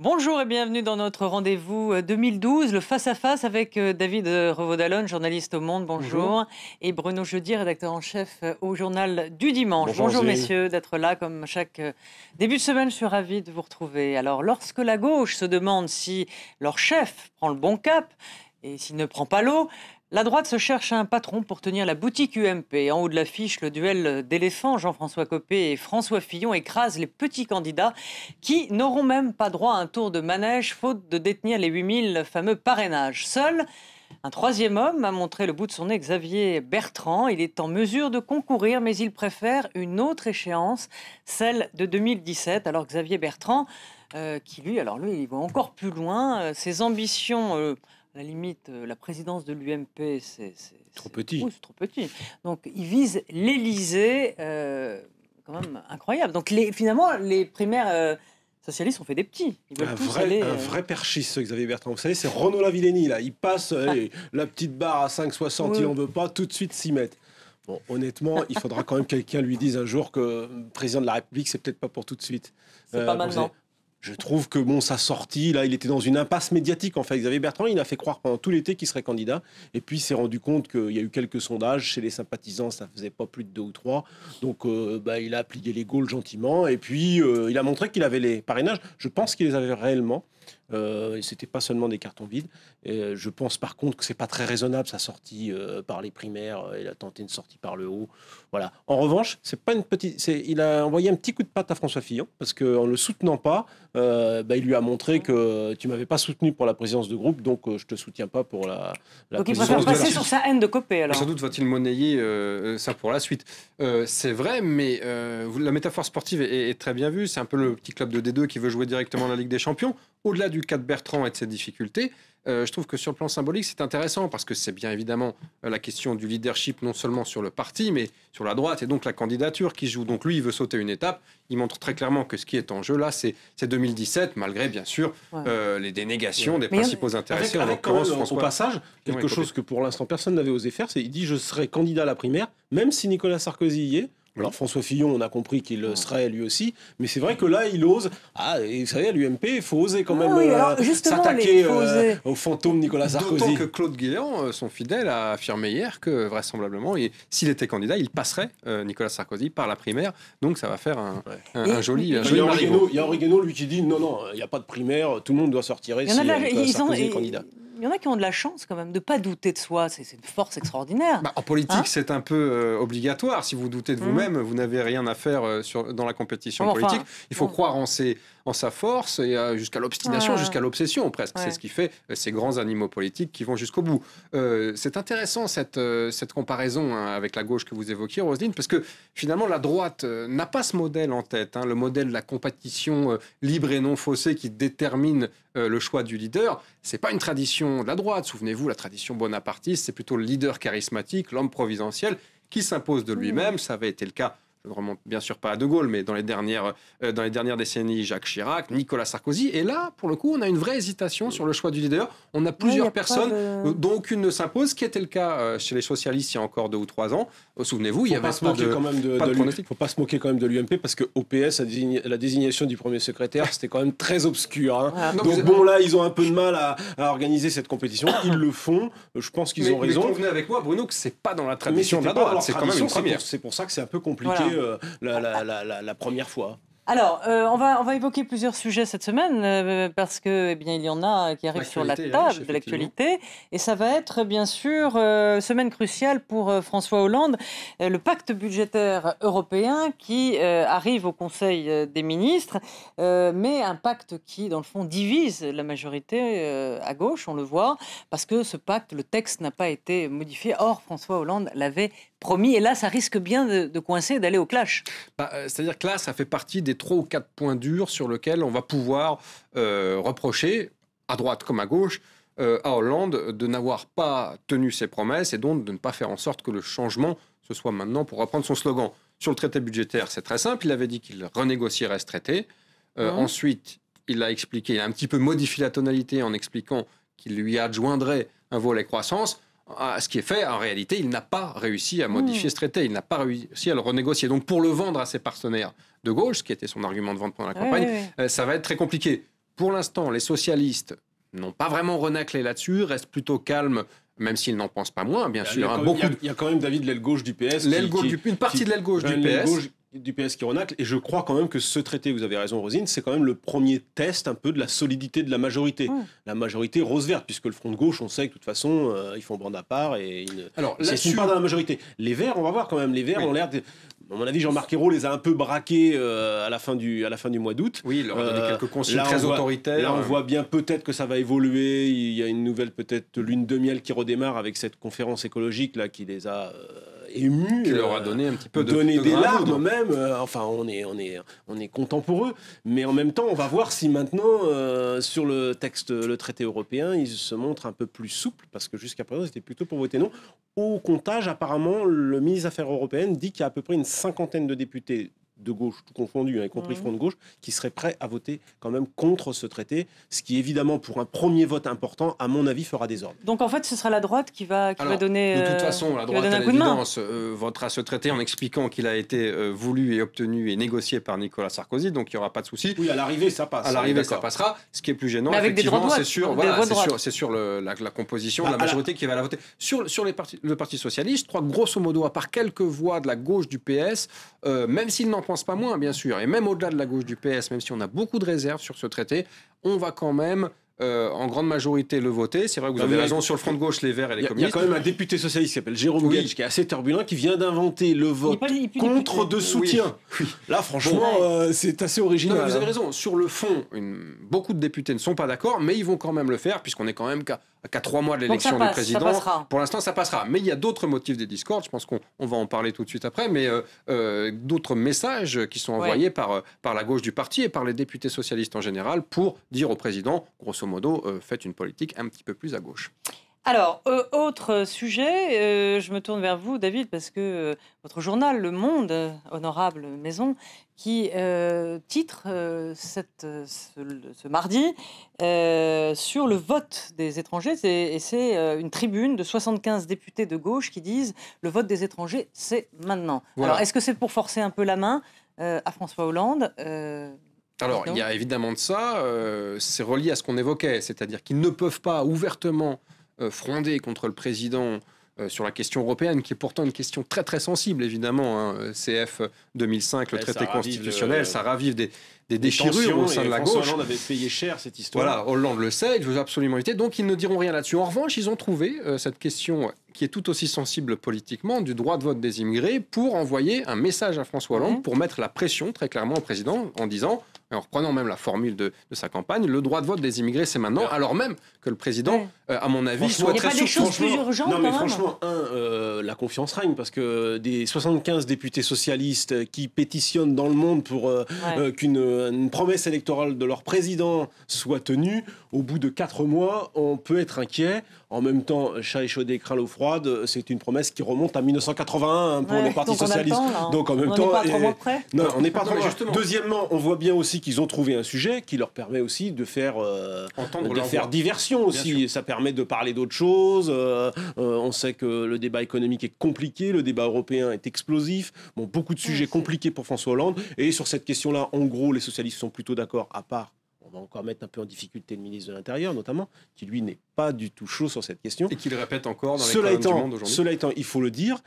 Bonjour et bienvenue dans notre rendez-vous 2012, le face-à-face avec David Revaud-Dallon, journaliste au Monde, Bonjour. bonjour, et Bruno Jeudi, rédacteur en chef au Journal du Dimanche. Bonjour Bonjour Roselyne. messieurs d'être là comme chaque début de semaine, je suis ravi de vous retrouver. Alors lorsque la gauche se demande si leur chef prend le bon cap et s'il ne prend pas l'eau, la droite se cherche un patron pour tenir la boutique UMP. En haut de l'affiche, le duel d'éléphants. Jean-François Copé et François Fillon écrasent les petits candidats qui n'auront même pas droit à un tour de manège faute de détenir les 8000 fameux parrainages. Seul un troisième homme a montré le bout de son nez, Xavier Bertrand. Il est en mesure de concourir, mais il préfère une autre échéance, celle de 2017. Alors Xavier Bertrand, qui lui, il va encore plus loin. Ses ambitions... à la limite, la présidence de l'UMP, c'est Trop petit. oui, c'est trop petit. Donc, il vise l'Élysée, quand même incroyable. Donc, finalement, les primaires socialistes ont fait des petits. Ils veulent tous aller... Un vrai perchiste, ce Xavier Bertrand. Vous savez, c'est Renaud Lavillenie, là. Il passe allez, la petite barre à 5,60, Oui. il n'en veut pas, tout de suite s'y mettre. Bon, honnêtement, il faudra quand même que quelqu'un lui dise un jour que le président de la République, c'est peut-être pas pour tout de suite. C'est pas Vous maintenant. savez, je trouve que sa sortie, là, il était dans une impasse médiatique. En fait, Xavier Bertrand, il a fait croire pendant tout l'été qu'il serait candidat. Et puis, il s'est rendu compte qu'il y a eu quelques sondages chez les sympathisants, ça faisait pas plus de 2 ou 3. Donc, il a plié les gaules gentiment. Et puis, il a montré qu'il avait les parrainages. Je pense qu'il les avait réellement. Et c'était pas seulement des cartons vides. Et je pense par contre que c'est pas très raisonnable sa sortie par les primaires. Il a tenté une sortie par le haut. Voilà. En revanche, c'est pas une petite. Il a envoyé un petit coup de patte à François Fillon parce qu'en le soutenant pas, il lui a montré que tu m'avais pas soutenu pour la présidence de groupe, donc je te soutiens pas pour la Donc, il présidence préfère de la... passer sur sa haine de Copé, alors. Sans doute va-t-il monnayer ça pour la suite. C'est vrai, mais la métaphore sportive est très bien vue. C'est un peu le petit club de D2 qui veut jouer directement la Ligue des Champions. Au-delà du cas de Bertrand et de ses difficultés, je trouve que sur le plan symbolique, c'est intéressant parce que c'est bien évidemment la question du leadership, non seulement sur le parti, mais sur la droite, et donc la candidature qui se joue. Donc lui, il veut sauter une étape. Il montre très clairement que ce qui est en jeu là, c'est 2017, malgré bien sûr les dénégations des principaux intéressés, en l'occurrence Au François. passage, quelque chose que pour l'instant personne n'avait osé faire, c'est il dit je serai candidat à la primaire, même si Nicolas Sarkozy y est. Alors François Fillon, on a compris qu'il le serait lui aussi, mais c'est vrai que là, il ose. Ah, et vous savez, à l'UMP, il faut oser quand même s'attaquer au fantôme Nicolas Sarkozy. D'autant que Claude Guéant, son fidèle, a affirmé hier que vraisemblablement, s'il était candidat, il passerait Nicolas Sarkozy par la primaire. Donc ça va faire un joli marigot. Il y a Henri Guénaud, lui, qui dit non, il n'y a pas de primaire, tout le monde doit se retirer si Nicolas Sarkozy est candidat. Il y en a qui ont de la chance quand même de ne pas douter de soi, c'est une force extraordinaire. En politique, c'est un peu obligatoire. Si vous doutez de vous-même, vous n'avez rien à faire dans la compétition politique. Il faut croire en sa force et jusqu'à l'obstination, jusqu'à l'obsession presque. C'est ce qui fait ces grands animaux politiques qui vont jusqu'au bout. C'est intéressant cette comparaison avec la gauche que vous évoquiez, Roselyne, parce que finalement la droite n'a pas ce modèle en tête, le modèle de la compétition libre et non faussée qui détermine le choix du leader. C'est pas une tradition de la droite. Souvenez-vous, la tradition bonapartiste, c'est plutôt le leader charismatique, l'homme providentiel qui s'impose de lui-même. Ça avait été le cas, je ne remonte bien sûr pas à De Gaulle, mais dans les dernières décennies, Jacques Chirac, Nicolas Sarkozy. Et là, pour le coup, on a une vraie hésitation sur le choix du leader. On a plusieurs personnes dont aucune ne s'impose, ce qui était le cas chez les socialistes il y a encore 2 ou 3 ans. Souvenez-vous, il y avait pas de pronostic. Il ne faut pas se moquer quand même de l'UMP parce que OPS, la désignation du premier secrétaire, c'était quand même très obscur. Donc là, ils ont un peu de mal à organiser cette compétition. Ils le font. Je pense qu'ils ont raison. Mais convenez avec moi, Bruno, que c'est pas dans la tradition de la droite. C'est quand même une première. C'est pour ça que c'est un peu compliqué la première fois. Alors, on va évoquer plusieurs sujets cette semaine parce que, il y en a qui arrivent sur la table de l'actualité. Et ça va être, bien sûr, semaine cruciale pour François Hollande. Le pacte budgétaire européen qui arrive au Conseil des ministres, mais un pacte qui, dans le fond, divise la majorité à gauche, on le voit, parce que ce pacte, le texte n'a pas été modifié. Or, François Hollande l'avait promis. Et là, ça risque bien de coincer, d'aller au clash. C'est-à-dire que là, ça fait partie des 3 ou 4 points durs sur lesquels on va pouvoir reprocher, à droite comme à gauche, à Hollande de n'avoir pas tenu ses promesses et donc de ne pas faire en sorte que le changement, ce soit maintenant, pour reprendre son slogan. Sur le traité budgétaire, c'est très simple. Il avait dit qu'il renégocierait ce traité. Ensuite, il a expliqué, il a un petit peu modifié la tonalité en expliquant qu'il lui adjoindrait un volet croissance. Ce qui est fait, en réalité, il n'a pas réussi à modifier ce traité, il n'a pas réussi à le renégocier. Donc pour le vendre à ses partenaires de gauche, ce qui était son argument de vente pendant la campagne, ça va être très compliqué. Pour l'instant, les socialistes n'ont pas vraiment renaclé là-dessus, restent plutôt calmes, même s'ils n'en pensent pas moins, bien sûr. Il y a quand même, David, l'aile gauche du PS. Une partie de l'aile gauche du PS. Qui renacle, et je crois quand même que ce traité, vous avez raison Rosine, c'est quand même le premier test un peu de la solidité de la majorité. La majorité rose-verte, puisque le Front de gauche, on sait que de toute façon, ils font bande à part et ils s'estiment pas dans la majorité. Les Verts, on va voir quand même, les Verts ont l'air de... À mon avis, Jean-Marc Ayrault les a un peu braqués à la fin du mois d'août. Oui, il leur a donné quelques consignes très autoritaires. Là, on voit bien peut-être que ça va évoluer. Il y a une nouvelle peut-être lune de miel qui redémarre avec cette conférence écologique là qui les a émus, qui leur a donné un petit peu de des larmes même. Enfin, on est content pour eux, mais en même temps, on va voir si maintenant sur le traité européen, ils se montrent un peu plus souples, parce que jusqu'à présent, c'était plutôt pour voter non. Au comptage, apparemment, le ministre des Affaires européennes dit qu'il y a à peu près une cinquantaine de députés de gauche, tout confondu, y compris Front de gauche, qui seraient prêts à voter quand même contre ce traité, ce qui évidemment, pour un premier vote important, à mon avis, fera désordre. Donc en fait, ce sera la droite qui va donner de toute façon, la droite, à l'évidence, votera ce traité en expliquant qu'il a été voulu et obtenu et négocié par Nicolas Sarkozy, donc il n'y aura pas de souci. Oui, à l'arrivée, ça passe. À l'arrivée, ça passera. Ce qui est plus gênant, effectivement, c'est sur la composition de la majorité qui va la voter. Sur le Parti Socialiste, je crois que grosso modo, à part quelques voix de la gauche du PS, même s'ils n'en pense pas moins, bien sûr, et même au-delà de la gauche du PS, même si on a beaucoup de réserves sur ce traité, on va quand même en grande majorité le voter. C'est vrai que vous avez raison sur le front de gauche, les Verts et les communistes. Il y a quand même un député socialiste qui s'appelle Jérôme Gage, qui est assez turbulent, qui vient d'inventer le vote contre de soutien. Oui. Là, franchement, c'est assez original. Non, vous avez raison. Sur le fond, beaucoup de députés ne sont pas d'accord, mais ils vont quand même le faire, puisqu'on est quand même qu'à 3 mois de l'élection du président. Pour l'instant, ça passera. Mais il y a d'autres motifs des discordes. Je pense qu'on va en parler tout de suite après. Mais d'autres messages qui sont envoyés par la gauche du parti et par les députés socialistes en général pour dire au président, grosso modo, faites une politique un petit peu plus à gauche. Alors, autre sujet, je me tourne vers vous, David, parce que votre journal, Le Monde, honorable maison, qui titre ce mardi sur le vote des étrangers. C'est une tribune de 75 députés de gauche qui disent « Le vote des étrangers, c'est maintenant ». Voilà. Alors, est-ce que c'est pour forcer un peu la main à François Hollande Alors, il y a évidemment de ça. C'est relié à ce qu'on évoquait, c'est-à-dire qu'ils ne peuvent pas ouvertement fronder contre le président sur la question européenne, qui est pourtant une question très très sensible, évidemment. CF 2005, le traité constitutionnel, ça ravive des déchirures au sein de la gauche. François Hollande avait payé cher cette histoire. Voilà, Hollande le sait, il veut absolument éviter, donc ils ne diront rien là-dessus. En revanche, ils ont trouvé cette question qui est tout aussi sensible politiquement, du droit de vote des immigrés, pour envoyer un message à François Hollande, pour mettre la pression très clairement au président, en disant, en reprenant même la formule de sa campagne, le droit de vote des immigrés, c'est maintenant, alors même que le président, à mon avis, souhaiterait... Il n'y a pas des choses plus urgentes, non, mais franchement, la confiance règne, parce que des 75 députés socialistes qui pétitionnent dans le monde pour qu'une promesse électorale de leur président soit tenue, au bout de 4 mois, on peut être inquiet. En même temps, chat échaudé, craint l'eau froide, c'est une promesse qui remonte à 1981 pour le Parti socialiste. Donc en même temps, on n'est pas trop près. Non, on n'est pas trop près. Deuxièmement, on voit bien aussi qu'ils ont trouvé un sujet qui leur permet aussi de faire diversion aussi. Ça permet de parler d'autres choses. On sait que le débat économique est compliqué, le débat européen est explosif. Bon, beaucoup de sujets compliqués pour François Hollande. Et sur cette question-là, en gros, les socialistes sont plutôt d'accord, à part... On va encore mettre un peu en difficulté le ministre de l'Intérieur, notamment, qui lui n'est pas du tout chaud sur cette question. Et qui le répète encore dans les colonnes du Monde aujourd'hui. Cela étant, il faut le dire,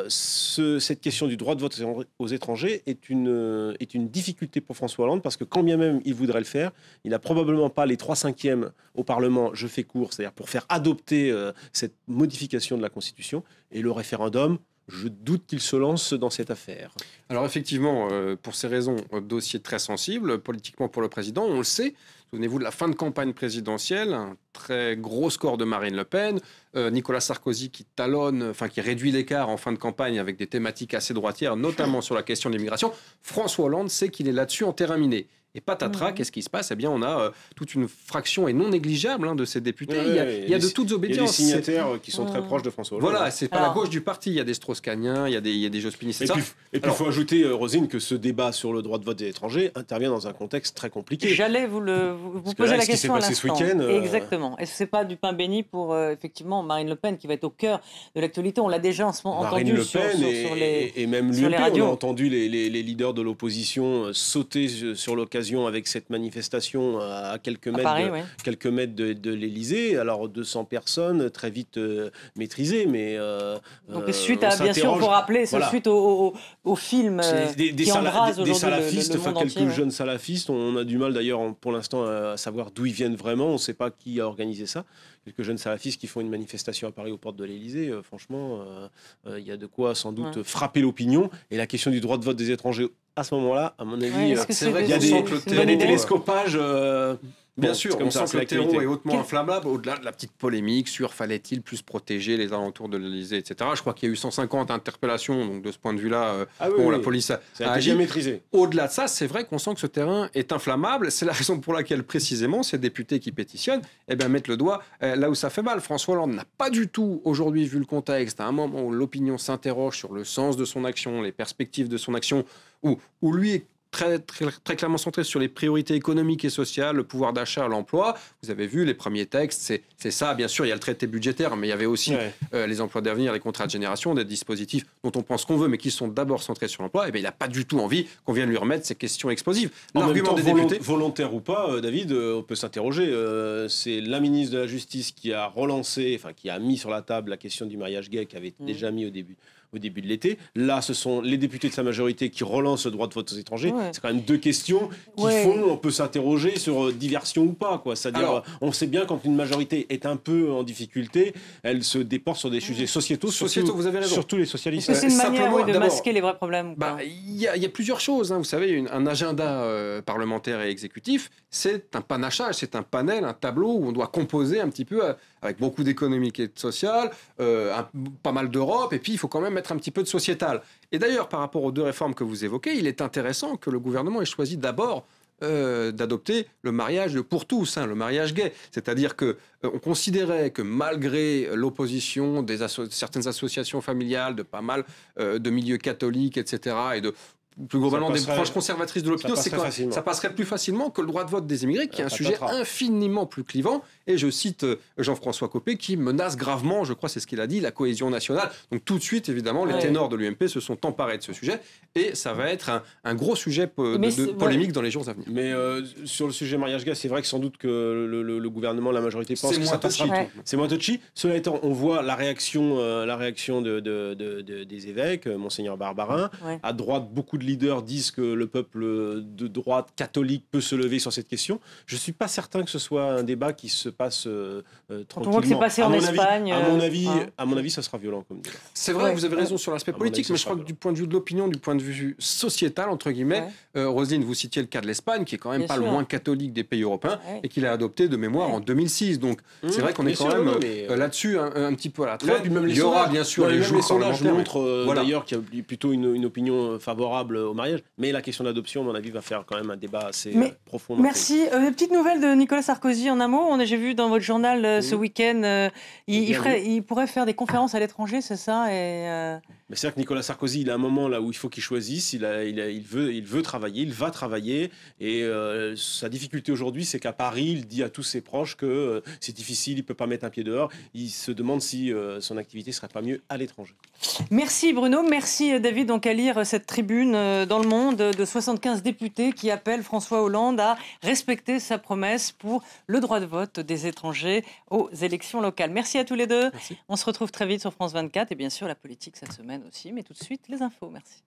cette question du droit de vote aux étrangers est une difficulté pour François Hollande, parce que quand bien même il voudrait le faire, il n'a probablement pas les 3/5 au Parlement, je fais court, c'est-à-dire pour faire adopter cette modification de la Constitution, et le référendum, je doute qu'il se lance dans cette affaire. Alors effectivement, pour ces raisons, dossier très sensible, politiquement pour le président, on le sait. Souvenez-vous de la fin de campagne présidentielle, un très gros score de Marine Le Pen, Nicolas Sarkozy qui qui réduit l'écart en fin de campagne avec des thématiques assez droitières, notamment sur la question de l'immigration. François Hollande sait qu'il est là-dessus en terrain miné. Et patatras, qu'est-ce qui se passe ? Eh bien, on a toute une fraction et non négligeable de ces députés. Il y a de toutes obédiences. Il y a des signataires qui sont très proches de François Hollande. Voilà, c'est pas la gauche du parti. Il y a des Strauss-Kahniens, il y a des Jospin. Et puis, il faut ajouter, Rosine, que ce débat sur le droit de vote des étrangers intervient dans un contexte très compliqué. J'allais vous poser la question à l'instant. Ce week-end, exactement. Est-ce que c'est pas du pain béni pour effectivement Marine Le Pen qui va être au cœur de l'actualité ? On l'a déjà entendu sur les et même sur les radios. On a entendu les leaders de l'opposition sauter sur l'occasion l'occasion avec cette manifestation à quelques mètres, Paris, quelques mètres de l'Élysée. Alors 200 personnes, très vite maîtrisées, mais donc suite à, bien sûr, vous rappeler, c'est suite au film qui embrase aujourd'hui des salafistes, le monde quelques entier, jeunes salafistes. On a du mal d'ailleurs pour l'instant à savoir d'où ils viennent vraiment. On ne sait pas qui a organisé ça. Quelques jeunes salafistes qui font une manifestation à Paris aux portes de l'Élysée. Franchement, il y a de quoi sans doute frapper l'opinion. Et la question du droit de vote des étrangers, à ce moment-là, à mon avis, c'est vrai il y a des télescopages. Bien sûr, on sent que le terreau est hautement inflammable, au-delà de la petite polémique sur fallait-il plus protéger les alentours de l'Élysée, etc. Je crois qu'il y a eu 150 interpellations, donc de ce point de vue-là, la police a agi. Bien maîtrisé. Au-delà de ça, c'est vrai qu'on sent que ce terrain est inflammable. C'est la raison pour laquelle, précisément, ces députés qui pétitionnent mettent le doigt là où ça fait mal. François Hollande n'a pas du tout, aujourd'hui, vu le contexte, à un moment où l'opinion s'interroge sur le sens de son action, les perspectives de son action, où lui est très clairement centré sur les priorités économiques et sociales, le pouvoir d'achat, l'emploi. Vous avez vu les premiers textes, c'est ça. Bien sûr, il y a le traité budgétaire, mais il y avait aussi les emplois d'avenir, les contrats de génération, des dispositifs dont on pense qu'on veut, mais qui sont d'abord centrés sur l'emploi. Il n'a pas du tout envie qu'on vienne lui remettre ces questions explosives. L'argument des députés, volontaire ou pas, David, on peut s'interroger. C'est la ministre de la Justice qui a relancé, qui a mis sur la table la question du mariage gay, qui avait été déjà mis au début de l'été. Là, ce sont les députés de sa majorité qui relancent le droit de vote aux étrangers. C'est quand même deux questions qui font, on peut s'interroger sur diversion ou pas, quoi. C'est-à-dire, on sait bien quand une majorité est un peu en difficulté, elle se déporte sur des sujets sociétaux, vous avez raison. Surtout les socialistes. Est-ce que c'est une manière de masquer les vrais problèmes? Il y a plusieurs choses. Vous savez, un agenda parlementaire et exécutif, c'est un panachage, c'est un panel, un tableau où on doit composer un petit peu avec beaucoup d'économique et de social, pas mal d'Europe, et puis il faut quand même mettre un petit peu de sociétal. Et d'ailleurs, par rapport aux deux réformes que vous évoquez, il est intéressant que le gouvernement ait choisi d'abord d'adopter le mariage pour tous, le mariage gay. C'est-à-dire qu'on considérait que malgré l'opposition de certaines associations familiales, de pas mal de milieux catholiques, etc., et de plus globalement des branches conservatrices de l'opinion, ça passerait plus facilement que le droit de vote des immigrés, qui est un sujet infiniment plus clivant. Et je cite Jean-François Copé, qui menace gravement, je crois c'est ce qu'il a dit, la cohésion nationale. Donc tout de suite, évidemment, les ténors de l'UMP se sont emparés de ce sujet, et ça va être un gros sujet polémique dans les jours à venir. Mais sur le sujet mariage gay, c'est vrai que sans doute que le gouvernement, la majorité pense que ça passera. C'est moins touchy. Cela étant, on voit la réaction des évêques, Monseigneur Barbarin. À droite, beaucoup de leaders disent que le peuple de droite catholique peut se lever sur cette question. Je ne suis pas certain que ce soit un débat qui se passe tranquillement. On voit que c'est passé en Espagne. À mon avis, ça sera violent comme débat. C'est vrai, vous avez raison sur l'aspect politique, mais je crois que du point de vue de l'opinion, du point de vue sociétal, entre guillemets, Roselyne, vous citiez le cas de l'Espagne, qui est quand même pas le moins catholique des pays européens, et qu'il a adopté de mémoire en 2006. Donc c'est vrai qu'on est quand même là-dessus un petit peu à la traite. Il y aura bien sûr les sondages montrent d'ailleurs qu'il y a plutôt une opinion favorable au mariage, mais la question d'adoption, à mon avis, va faire quand même un débat assez profond. Merci. Petite nouvelle de Nicolas Sarkozy en un mot. J'ai vu dans votre journal ce week-end, il pourrait faire des conférences à l'étranger, c'est ça Mais c'est vrai que Nicolas Sarkozy, il a un moment là où il faut qu'il choisisse. Il veut travailler, il va travailler. Et sa difficulté aujourd'hui, c'est qu'à Paris, il dit à tous ses proches que c'est difficile, il ne peut pas mettre un pied dehors. Il se demande si son activité ne serait pas mieux à l'étranger. Merci Bruno, merci David. Donc à lire cette tribune dans Le Monde de 75 députés qui appellent François Hollande à respecter sa promesse pour le droit de vote des étrangers aux élections locales. Merci à tous les deux. Merci. On se retrouve très vite sur France 24 et bien sûr la politique cette semaine aussi. Mais tout de suite, les infos. Merci.